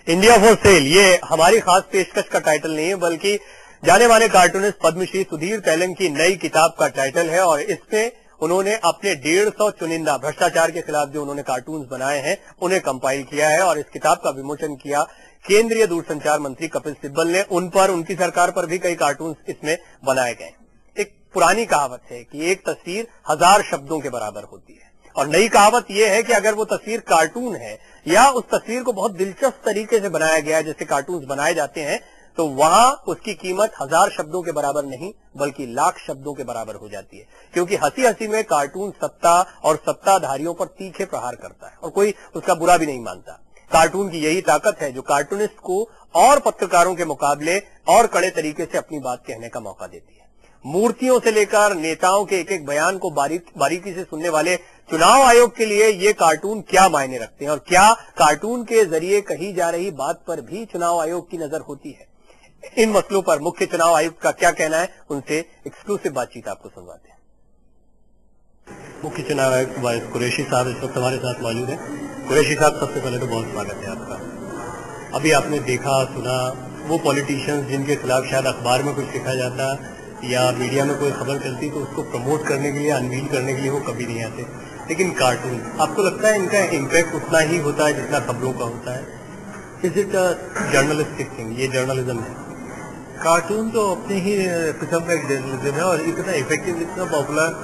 India for sale ये हमारी खास पेशकश का टाइटल नहीं है, बल्कि जाने माने कार्टूनिस्ट पद्मश्री सुधीर तेलंग की नई किताब का टाइटल है। और इसमें उन्होंने अपने 150 चुनिंदा भ्रष्टाचार के खिलाफ जो उन्होंने कार्टून्स बनाए हैं उन्हें कंपाइल किया है। और इस किताब का विमोचन किया केंद्रीय दूरसंचार मंत्री कपिल सिब्बल ने। उन पर, उनकी सरकार पर भी कई कार्टून्स इसमें बनाए गए। एक पुरानी कहावत है कि एक तस्वीर 1000 शब्दों के बराबर होती है, और नई कहावत यह है कि अगर वो तस्वीर कार्टून है या उस तस्वीर को बहुत दिलचस्प तरीके से बनाया गया है जैसे कार्टून्स बनाए जाते हैं, तो वहां उसकी कीमत 1000 शब्दों के बराबर नहीं बल्कि लाख शब्दों के बराबर हो जाती है। क्योंकि हंसी हंसी में कार्टून सत्ता और सत्ताधारियों पर तीखे प्रहार करता है और कोई उसका बुरा भी नहीं मानता। कार्टून की यही ताकत है जो कार्टूनिस्ट को और पत्रकारों के मुकाबले और कड़े तरीके से अपनी बात कहने का मौका देती है। मूर्तियों से लेकर नेताओं के एक एक बयान को बारीकी से सुनने वाले चुनाव आयोग के लिए ये कार्टून क्या मायने रखते हैं, और क्या कार्टून के जरिए कही जा रही बात पर भी चुनाव आयोग की नजर होती है। इन मसलों पर मुख्य चुनाव आयुक्त का क्या कहना है, उनसे एक्सक्लूसिव बातचीत आपको सुनवाते हैं। मुख्य चुनाव आयुक्त वाइस कुरैशी साहब इस वक्त हमारे साथ मौजूद है। कुरैशी साहब, सबसे पहले तो बहुत स्वागत है आपका। अभी आपने देखा सुना वो पॉलिटिशियंस जिनके खिलाफ शायद अखबार में कुछ लिखा जाता या मीडिया में कोई खबर चलती तो उसको प्रमोट करने के लिए, अनवील करने के लिए वो कभी नहीं आते, लेकिन कार्टून, आपको लगता है इनका इम्पैक्ट उतना ही होता है जितना खबरों का होता है? Is it a journalistic thing? ये जर्नलिज्म है? कार्टून तो अपने ही किस्म का एक जर्नलिज्म है और इतना इफेक्टिव, इतना popular,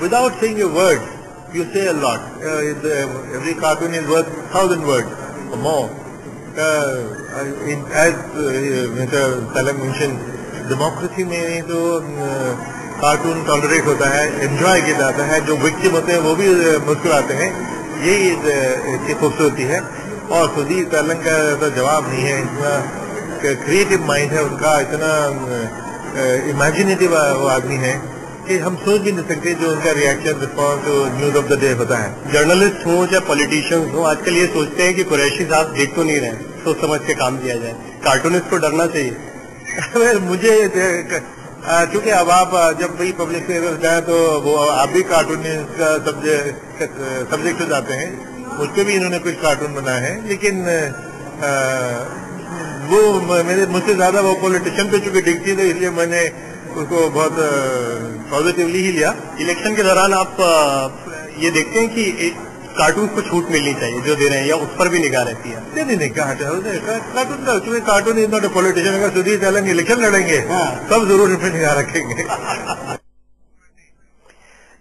without saying a word you say a lot. Every cartoon is worth 1000 words more. As mister Telang mention, democracy में तो कार्टून टॉलरेट होता है, एंजॉय किया जाता है, जो विक्टिम होते हैं वो भी मुस्कुराते हैं, यही इसकी खूबसूरती है। और सुधीर तेलंग का तो जवाब नहीं है, इतना क्रिएटिव माइंड है उनका, इतना इमेजिनेटिव वो आदमी है कि हम सोच भी नहीं सकते जो उनका reaction response news of the day होता है। जर्नलिस्ट हो चाहे पॉलिटिशियंस हो, आजकल ये सोचते हैं कि कुरैशी साहब देख तो नहीं रहे, सोच समझ के काम किया जाए। कार्टूनिस्ट को डरना चाहिए। मुझे क्योंकि अब आप जब भी पब्लिक फेयर जाए तो वो आप भी कार्टूनिस्ट का सब्जेक्ट हो जाते हैं। मुझ पे भी इन्होंने कुछ कार्टून बनाए हैं, लेकिन वो मुझसे ज्यादा वो पॉलिटिशियन पे चूंकि दिखती थी, इसलिए मैंने उसको बहुत पॉजिटिवली ही लिया। इलेक्शन के दौरान आप ये देखते हैं कि कार्टून को छूट मिलनी चाहिए जो दे रहे हैं, या उस पर भी निगाह रहती है? नहीं, कार्टून का, क्योंकि cartoon is not a politician. अगर सुधीर तेलंग इलेक्शन लड़ेंगे सब जरूर इस पर निगाह रखेंगे।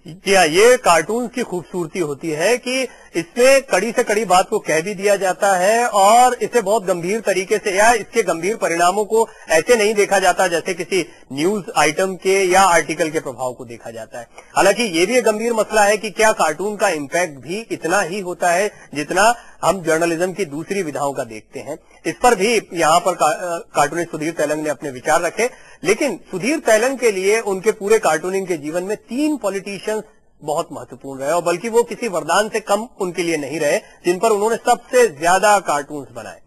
जी हाँ, ये कार्टून की खूबसूरती होती है कि इसमें कड़ी से कड़ी बात को कह भी दिया जाता है और इसे बहुत गंभीर तरीके से, या इसके गंभीर परिणामों को ऐसे नहीं देखा जाता जैसे किसी न्यूज आइटम के या आर्टिकल के प्रभाव को देखा जाता है। हालांकि ये भी एक गंभीर मसला है कि क्या कार्टून का इम्पैक्ट भी इतना ही होता है जितना हम जर्नलिज्म की दूसरी विधाओं का देखते हैं। इस पर भी यहाँ पर कार्टूनिस्ट सुधीर तेलंग ने अपने विचार रखे। लेकिन सुधीर तेलंग के लिए उनके पूरे कार्टूनिंग के जीवन में 3 पॉलिटिशियंस बहुत महत्वपूर्ण रहे, और बल्कि वो किसी वरदान से कम उनके लिए नहीं रहे जिन पर उन्होंने सबसे ज्यादा कार्टून्स बनाए।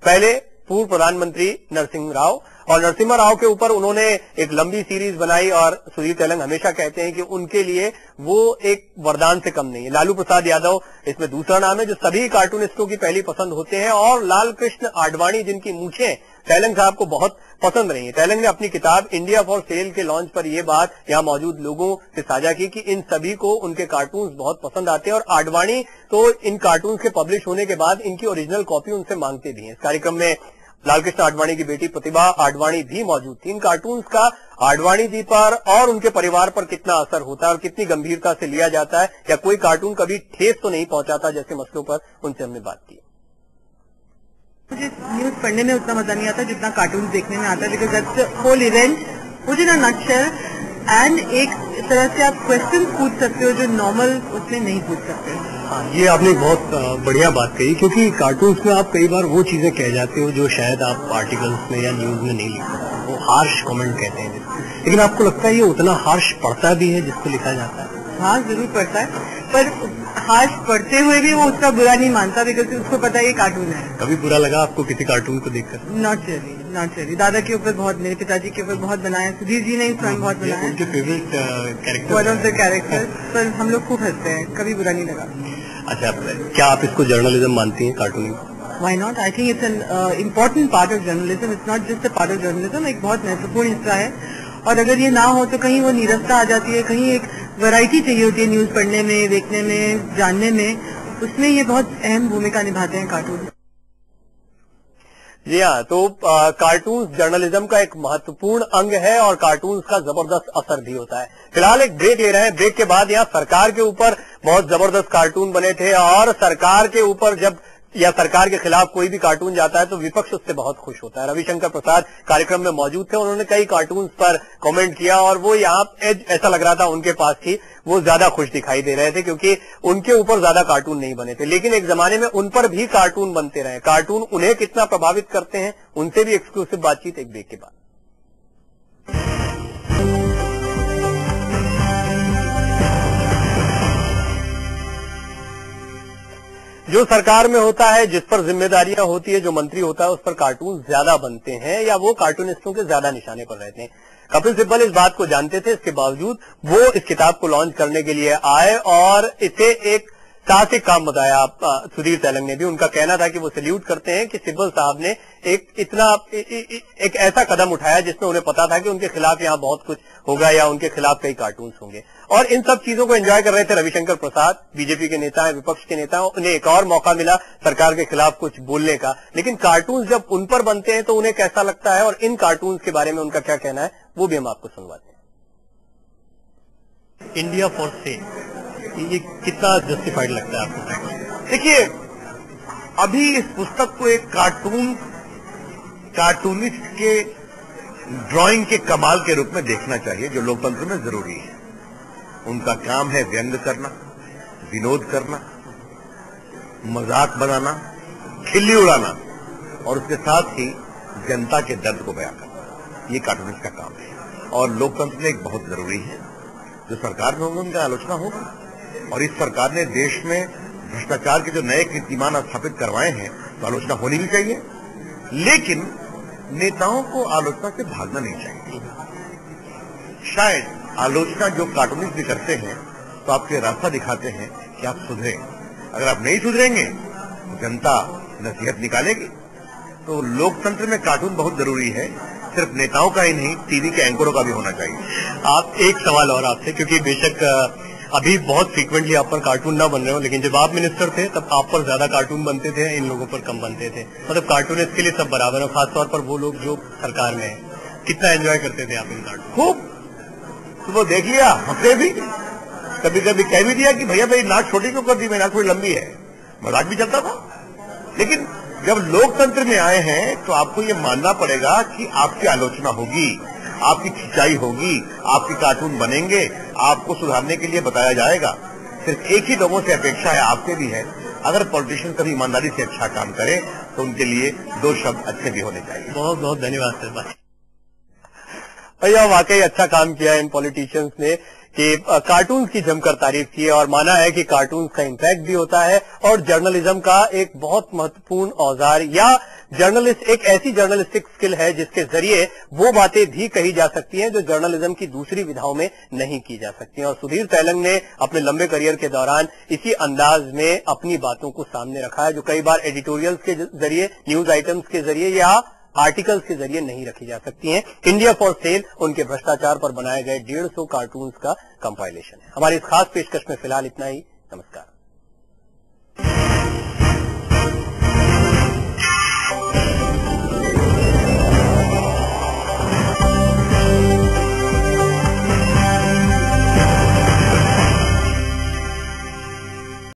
पहले पूर्व प्रधानमंत्री नरसिंह राव, और नरसिम्हा राव के ऊपर उन्होंने एक लंबी सीरीज बनाई, और सुधीर तेलंग हमेशा कहते हैं कि उनके लिए वो एक वरदान से कम नहीं है। लालू प्रसाद यादव इसमें दूसरा नाम है जो सभी कार्टूनिस्टों की पहली पसंद होते हैं, और लाल कृष्ण आडवाणी जिनकी मूछें तेलंग साहब को बहुत पसंद रही है। तेलंग ने अपनी किताब इंडिया फॉर सेल के लॉन्च पर यह बात यहाँ मौजूद लोगों से साझा की कि इन सभी को उनके कार्टून्स बहुत पसंद आते हैं, और आडवाणी तो इन कार्टून्स के पब्लिश होने के बाद इनकी ओरिजिनल कॉपी उनसे मांगते भी हैं। इस कार्यक्रम में लालकृष्ण आडवाणी की बेटी प्रतिभा आडवाणी भी मौजूद थी। इन कार्टून्स का आडवाणी जी पर और उनके परिवार पर कितना असर होता है और कितनी गंभीरता से लिया जाता है, या कोई कार्टून कभी ठेस तो नहीं पहुंचाता, जैसे मसलों पर उनसे हमने बात की। मुझे न्यूज पढ़ने में उतना मजा नहीं आता जितना कार्टून देखने में आता है, because that's the whole event मुझे ना नटशेल, एंड एक तरह से आप क्वेश्चन पूछ सकते हो जो नॉर्मल उसमें नहीं पूछ सकते। हाँ, ये आपने बहुत बढ़िया बात कही, क्योंकि कार्टून्स में आप कई बार वो चीजें कह जाते हो जो शायद आप आर्टिकल्स में या न्यूज में नहीं लिख सकते, वो हार्श कमेंट कहते हैं जिसको। लेकिन आपको लगता है ये उतना हार्श पड़ता भी है जिसको लिखा जाता है? हाँ, जरूर पड़ता है, पर हार्श पढ़ते हुए भी वो उसका बुरा नहीं मानता, बिकॉज उसको पता है ये कार्टून है। कभी बुरा लगा आपको किसी कार्टून को देखकर? Not really. दादा के ऊपर बहुत, मेरे पिताजी के ऊपर बहुत बनाया, सुधीर जी ने स्वयं बहुत बनाया। उनके favourite character, one of the characters, पर हम लोग खूब हंसते हैं, कभी बुरा नहीं लगा। अच्छा, क्या आप इसको जर्नलिज्म मानती हैं, cartooning? Why not? I think it's an important part of journalism. It's not just a part of journalism. एक बहुत महत्वपूर्ण हिस्सा है और अगर ये ना हो तो कहीं वो नीरसता आ जाती है, कहीं एक वैरायटी चाहिए होती है न्यूज पढ़ने में, देखने में, जानने में। उसमें ये बहुत अहम भूमिका निभाते हैं कार्टून। जी हाँ, तो कार्टून्स जर्नलिज्म का एक महत्वपूर्ण अंग है और कार्टून्स का जबरदस्त असर भी होता है। फिलहाल एक ब्रेक ले रहे हैं। ब्रेक के बाद यहाँ सरकार के ऊपर बहुत जबरदस्त कार्टून बने थे और सरकार के ऊपर जब या सरकार के खिलाफ कोई भी कार्टून जाता है तो विपक्ष उससे बहुत खुश होता है। रविशंकर प्रसाद कार्यक्रम में मौजूद थे, उन्होंने कई कार्टून्स पर कमेंट किया और वो यहाँ ऐसा लग रहा था उनके पास थी, वो ज्यादा खुश दिखाई दे रहे थे क्योंकि उनके ऊपर ज्यादा कार्टून नहीं बने थे। लेकिन एक जमाने में उन पर भी कार्टून बनते रहे। कार्टून उन्हें कितना प्रभावित करते हैं, उनसे भी एक्सक्लूसिव बातचीत एक ब्रेक के बाद। जो सरकार में होता है, जिस पर जिम्मेदारियां होती है, जो मंत्री होता है, उस पर कार्टून ज्यादा बनते हैं या वो कार्टूनिस्टों के ज्यादा निशाने पर रहते हैं। कपिल सिब्बल इस बात को जानते थे, इसके बावजूद वो इस किताब को लॉन्च करने के लिए आए और इसे एक साहसिक काम बताया। सुधीर तेलंग ने भी, उनका कहना था कि वो सैल्यूट करते हैं कि सिब्बल साहब ने एक ऐसा कदम उठाया जिसमें उन्हें पता था कि उनके खिलाफ यहाँ बहुत कुछ होगा या उनके खिलाफ कई कार्टून्स होंगे। और इन सब चीजों को एंजॉय कर रहे थे रविशंकर प्रसाद, बीजेपी के नेता हैं, विपक्ष के नेता हैं। उन्हें एक और मौका मिला सरकार के खिलाफ कुछ बोलने का, लेकिन कार्टून्स जब उन पर बनते हैं तो उन्हें कैसा लगता है और इन कार्टून्स के बारे में उनका क्या कहना है वो भी हम आपको सुनवाते हैं। इंडिया फॉर सेल, ये कितना जस्टिफाइड लगता है आपको? देखिए, अभी इस पुस्तक को एक कार्टूनिस्ट के ड्राइंग के कमाल के रूप में देखना चाहिए, जो लोकतंत्र में जरूरी है। उनका काम है व्यंग करना, विनोद करना, मजाक बनाना, खिल्ली उड़ाना और उसके साथ ही जनता के दर्द को बयां करना। ये कार्टूनिस्ट का काम है और लोकतंत्र में एक बहुत जरूरी है। जो सरकार में होंगे उनका आलोचना होगी और इस सरकार ने देश में भ्रष्टाचार के जो नए कीर्तिमान स्थापित करवाए हैं तो आलोचना होनी भी चाहिए, लेकिन नेताओं को आलोचना से भागना नहीं चाहिए। शायद आलोचना जो कार्टूनिस्ट भी करते हैं तो आपके रास्ता दिखाते हैं कि आप सुधरे। अगर आप नहीं सुधरेंगे तो जनता नसीहत निकालेगी। तो लोकतंत्र में कार्टून बहुत जरूरी है, सिर्फ नेताओं का ही नहीं, टीवी के एंकरों का भी होना चाहिए। आप एक सवाल और आपसे, क्योंकि बेशक अभी बहुत फ्रीक्वेंटली आप पर कार्टून ना बन रहे हो, लेकिन जब आप मिनिस्टर थे तब आप पर ज्यादा कार्टून बनते थे, इन लोगों पर कम बनते थे। मतलब कार्टूनिस्ट के लिए सब बराबर है, खासतौर पर वो लोग जो सरकार में है। कितना एंजॉय करते थे आप इन कार्टून? खूब। तो वो देख लिया, हंसे भी, कभी कभी कह भी दिया कि भैया मेरी नाक छोटी क्यों कर दी, मेरी नाक थोड़ी लंबी है, मजाक भी चलता था। लेकिन जब लोकतंत्र में आए हैं तो आपको ये मानना पड़ेगा कि आपकी आलोचना होगी, आपकी खिंचाई होगी, आपके कार्टून बनेंगे, आपको सुधारने के लिए बताया जाएगा। सिर्फ एक ही लोगों से अपेक्षा है, आपसे भी है, अगर पॉलिटिशियन कभी ईमानदारी से अच्छा काम करे तो उनके लिए दो शब्द अच्छे भी होने चाहिए। बहुत बहुत धन्यवाद सर। भैया वाकई अच्छा काम किया इन पॉलिटिशियंस ने कि कार्टून्स की जमकर तारीफ की है और माना है कि कार्टून्स का इम्पैक्ट भी होता है और जर्नलिज्म का एक बहुत महत्वपूर्ण औजार या जर्नलिस्ट एक ऐसी जर्नलिस्टिक स्किल है जिसके जरिए वो बातें भी कही जा सकती हैं जो जर्नलिज्म की दूसरी विधाओं में नहीं की जा सकती हैं। और सुधीर तेलंग ने अपने लंबे करियर के दौरान इसी अंदाज में अपनी बातों को सामने रखा है जो कई बार एडिटोरियल्स के जरिए, न्यूज आइटम्स के जरिए या आर्टिकल्स के जरिए नहीं रखी जा सकती हैं। इंडिया फॉर सेल उनके भ्रष्टाचार पर बनाए गए 150 कार्टून्स का कंपाइलेशन है। हमारी इस खास पेशकश में फिलहाल इतना ही। नमस्कार।